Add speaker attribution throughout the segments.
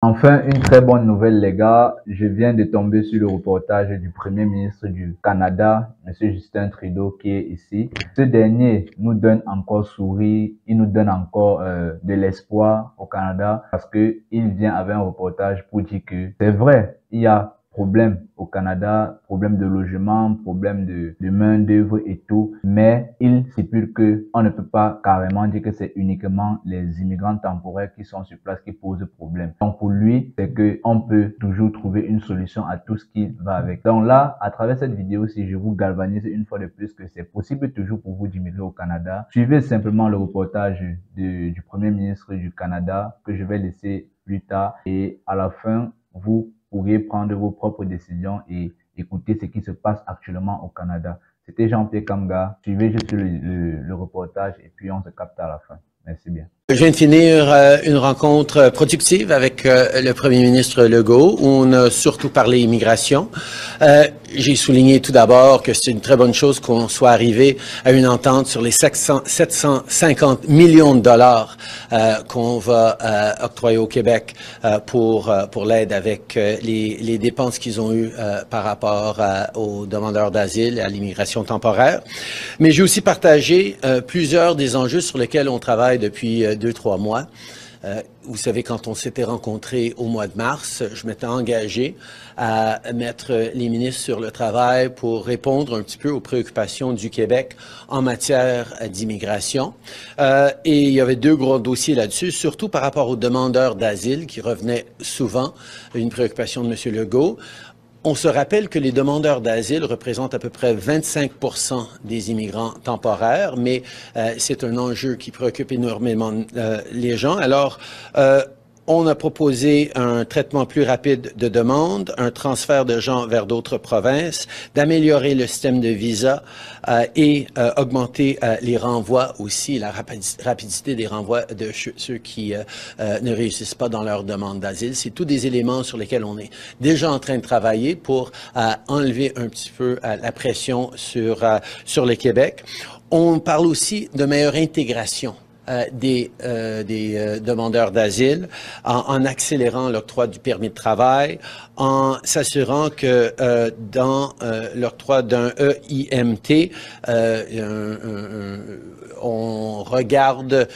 Speaker 1: Enfin, une très bonne nouvelle, les gars. Je viens de tomber sur le reportage du Premier ministre du Canada, Monsieur Justin Trudeau, qui est ici. Ce dernier nous donne encore sourire, il nous donne encore de l'espoir au Canada parce que il vient avec un reportage pour dire que c'est vrai, il y a problème au Canada, problème de logement, problème de main-d'œuvre et tout, mais il stipule que on ne peut pas carrément dire que c'est uniquement les immigrants temporaires qui sont sur place qui posent problème. Donc pour lui, c'est que on peut toujours trouver une solution à tout ce qui va avec. Donc là, à travers cette vidéo, si je vous galvanise une fois de plus que c'est possible toujours pour vous d'immigrer au Canada, suivez simplement le reportage du Premier ministre du Canada que je vais laisser plus tard et à la fin, vous pourriez prendre vos propres décisions et écouter ce qui se passe actuellement au Canada. C'était Jean-Pierre Kamga. Suivez juste le reportage et puis on se capte à la fin. Merci bien.
Speaker 2: Je viens de finir une rencontre productive avec le premier ministre Legault où on a surtout parlé immigration. J'ai souligné tout d'abord que c'est une très bonne chose qu'on soit arrivé à une entente sur les 750 millions de dollars qu'on va octroyer au Québec pour l'aide avec les dépenses qu'ils ont eues par rapport aux demandeurs d'asile et à l'immigration temporaire. Mais j'ai aussi partagé plusieurs des enjeux sur lesquels on travaille depuis 2-3 mois. Vous savez, quand on s'était rencontrés au mois de mars, je m'étais engagé à mettre les ministres sur le travail pour répondre un petit peu aux préoccupations du Québec en matière d'immigration. Et il y avait 2 gros dossiers là-dessus, surtout par rapport aux demandeurs d'asile qui revenaient souvent, une préoccupation de M. Legault. On se rappelle que les demandeurs d'asile représentent à peu près 25% des immigrants temporaires, mais c'est un enjeu qui préoccupe énormément les gens. Alors, on a proposé un traitement plus rapide de demande, un transfert de gens vers d'autres provinces, d'améliorer le système de visa et augmenter les renvois aussi, la rapidité des renvois de ceux qui ne réussissent pas dans leur demande d'asile. C'est tous des éléments sur lesquels on est déjà en train de travailler pour enlever un petit peu la pression sur le Québec. On parle aussi de meilleure intégration des demandeurs d'asile, en accélérant l'octroi du permis de travail, en s'assurant que dans l'octroi d'un EIMT, on regarde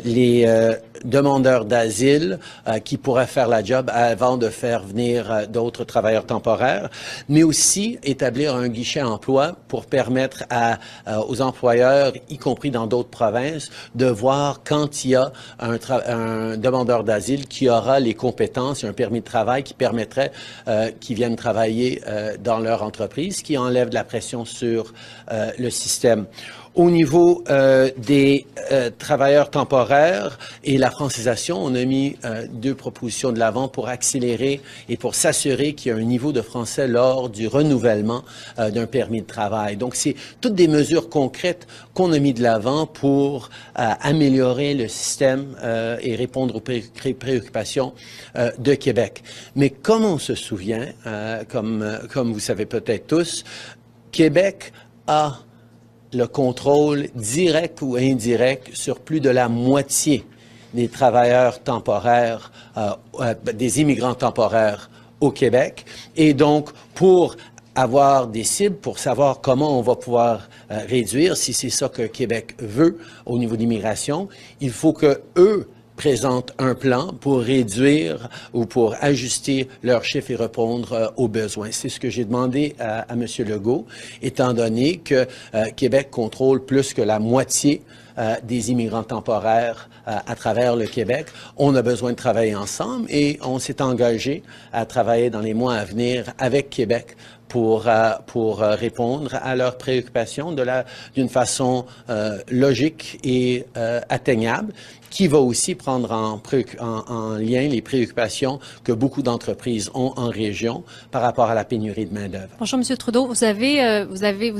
Speaker 2: les demandeurs d'asile qui pourraient faire la job avant de faire venir d'autres travailleurs temporaires, mais aussi établir un guichet emploi pour permettre aux employeurs, y compris dans d'autres provinces, de voir quand il y a un demandeur d'asile qui aura les compétences et un permis de travail qui permettrait qu'ils viennent travailler dans leur entreprise, qui enlève de la pression sur le système. Au niveau des travailleurs temporaires et la francisation, on a mis 2 propositions de l'avant pour accélérer et pour s'assurer qu'il y a un niveau de français lors du renouvellement d'un permis de travail. Donc, c'est toutes des mesures concrètes qu'on a mis de l'avant pour améliorer le système et répondre aux préoccupations de Québec. Mais comme on se souvient, comme vous savez peut-être tous, Québec a le contrôle direct ou indirect sur plus de la moitié des travailleurs temporaires, des immigrants temporaires au Québec. Et donc, pour avoir des cibles, pour savoir comment on va pouvoir réduire, si c'est ça que Québec veut au niveau d'immigration, il faut que eux présentent un plan pour réduire ou pour ajuster leurs chiffres et répondre aux besoins. C'est ce que j'ai demandé à M. Legault, étant donné que Québec contrôle plus que la moitié des immigrants temporaires à travers le Québec. On a besoin de travailler ensemble et on s'est engagé à travailler dans les mois à venir avec Québec pour répondre à leurs préoccupations d'une façon logique et atteignable, qui va aussi prendre en lien les préoccupations que beaucoup d'entreprises ont en région par rapport à la pénurie de main-d'œuvre.
Speaker 3: Bonjour, M. Trudeau. Vous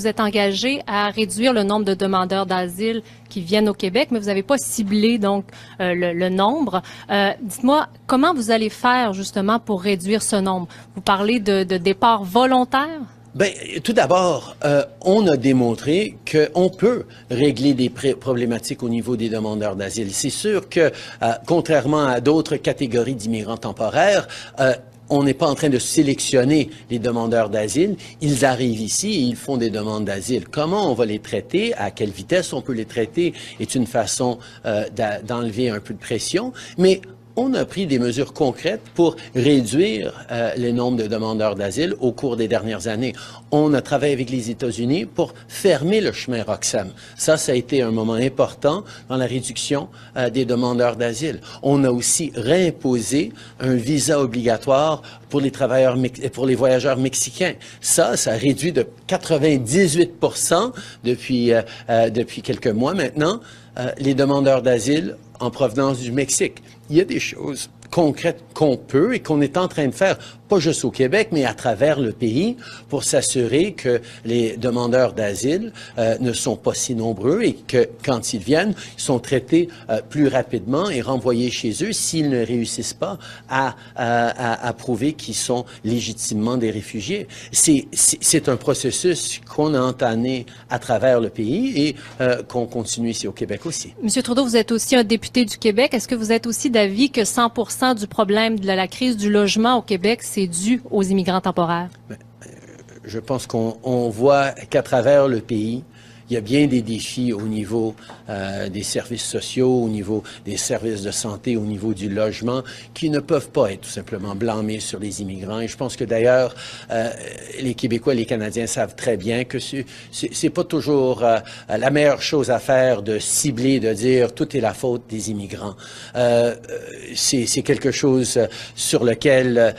Speaker 3: êtes engagé à réduire le nombre de demandeurs d'asile qui viennent au Québec, mais vous n'avez pas ciblé donc le nombre. Dites-moi, comment vous allez faire justement pour réduire ce nombre? Vous parlez de départ volontaire?
Speaker 2: Ben, tout d'abord, on a démontré qu'on peut régler des problématiques au niveau des demandeurs d'asile. C'est sûr que, contrairement à d'autres catégories d'immigrants temporaires, on n'est pas en train de sélectionner les demandeurs d'asile. Ils arrivent ici et ils font des demandes d'asile. Comment on va les traiter, à quelle vitesse on peut les traiter, est une façon d'enlever un peu de pression. Mais on a pris des mesures concrètes pour réduire le nombre de demandeurs d'asile au cours des dernières années. On a travaillé avec les États-Unis pour fermer le chemin Roxham. Ça a été un moment important dans la réduction des demandeurs d'asile. On a aussi réimposé un visa obligatoire pour les travailleurs, pour les voyageurs mexicains. Ça a réduit de 98% depuis quelques mois maintenant les demandeurs d'asile en provenance du Mexique. Il y a des choses concrètes qu'on peut et qu'on est en train de faire, pas juste au Québec, mais à travers le pays, pour s'assurer que les demandeurs d'asile ne sont pas si nombreux et que quand ils viennent, ils sont traités plus rapidement et renvoyés chez eux s'ils ne réussissent pas à prouver qu'ils sont légitimement des réfugiés. C'est un processus qu'on a entamé à travers le pays et qu'on continue ici au Québec aussi.
Speaker 3: Monsieur Trudeau, vous êtes aussi un député du Québec. Est-ce que vous êtes aussi d'avis que 100% du problème de la crise du logement au Québec, c'est dû aux immigrants temporaires?
Speaker 2: Je pense qu'on voit qu'à travers le pays, il y a bien des défis au niveau des services sociaux, au niveau des services de santé, au niveau du logement, qui ne peuvent pas être tout simplement blâmés sur les immigrants. Et je pense que d'ailleurs, les Québécois et les Canadiens savent très bien que c'est pas toujours la meilleure chose à faire de cibler, de dire tout est la faute des immigrants. C'est quelque chose sur lequel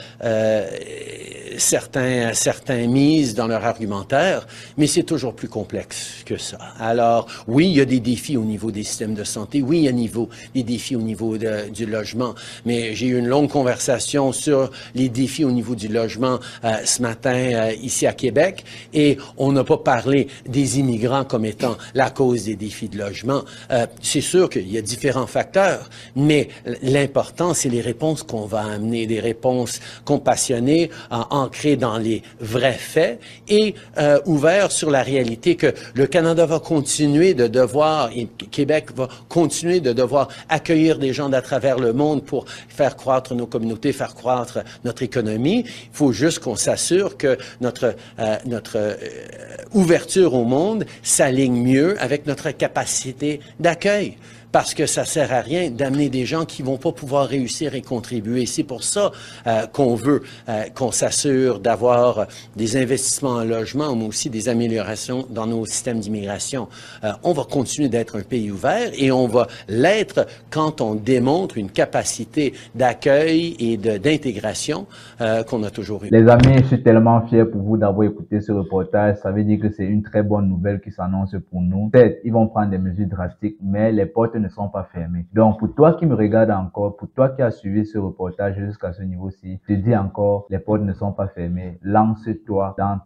Speaker 2: certains misent dans leur argumentaire, mais c'est toujours plus complexe que ça. Alors, oui, il y a des défis au niveau des systèmes de santé, oui, il y a des défis au niveau du logement, mais j'ai eu une longue conversation sur les défis au niveau du logement ce matin ici à Québec, et on n'a pas parlé des immigrants comme étant la cause des défis de logement. C'est sûr qu'il y a différents facteurs, mais l'important, c'est les réponses qu'on va amener, des réponses compassionnées, ancrées dans les vrais faits et ouvertes sur la réalité que le Canada va continuer de devoir, et Québec va continuer de devoir accueillir des gens d'à travers le monde pour faire croître nos communautés, faire croître notre économie. Il faut juste qu'on s'assure que notre ouverture au monde s'aligne mieux avec notre capacité d'accueil. Parce que ça sert à rien d'amener des gens qui vont pas pouvoir réussir et contribuer. C'est pour ça qu'on veut qu'on s'assure d'avoir des investissements en logement, mais aussi des améliorations dans nos systèmes d'immigration. On va continuer d'être un pays ouvert et on va l'être quand on démontre une capacité d'accueil et d'intégration qu'on a toujours eu.
Speaker 1: Les amis, je suis tellement fier pour vous d'avoir écouté ce reportage. Ça veut dire que c'est une très bonne nouvelle qui s'annonce pour nous. Peut-être ils vont prendre des mesures drastiques, mais les portes ne sont pas fermées. Donc, pour toi qui me regarde encore, pour toi qui as suivi ce reportage jusqu'à ce niveau-ci, je te dis encore, les portes ne sont pas fermées. Lance-toi dans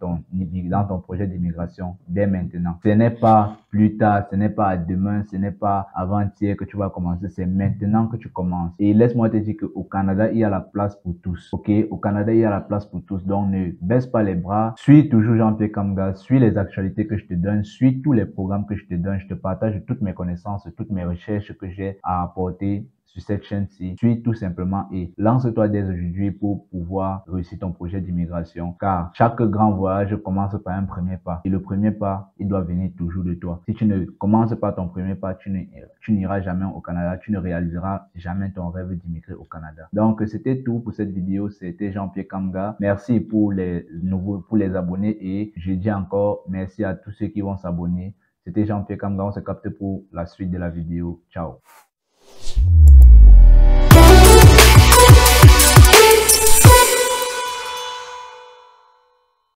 Speaker 1: ton projet d'immigration dès maintenant. Ce n'est pas plus tard, ce n'est pas demain, ce n'est pas avant-hier que tu vas commencer, c'est maintenant que tu commences. Et laisse-moi te dire qu'au Canada, il y a la place pour tous. Ok? Au Canada, il y a la place pour tous. Donc, ne baisse pas les bras. Suis toujours Jean-Pierre Kamga. Suis les actualités que je te donne. Suis tous les programmes que je te donne. Je te partage toutes mes connaissances, toutes mes recherches que j'ai à apporter sur cette chaîne-ci. Suis tout simplement et lance-toi dès aujourd'hui pour pouvoir réussir ton projet d'immigration. Car chaque grand voyage commence par un premier pas. Et le premier pas, il doit venir toujours de toi. Si tu ne commences pas ton premier pas, tu n'iras jamais au Canada. Tu ne réaliseras jamais ton rêve d'immigrer au Canada. Donc, c'était tout pour cette vidéo. C'était Jean-Pierre Kamga. Merci pour les abonnés et je dis encore merci à tous ceux qui vont s'abonner. C'était Jean-Pierre Kamga. On se capte pour la suite de la vidéo. Ciao.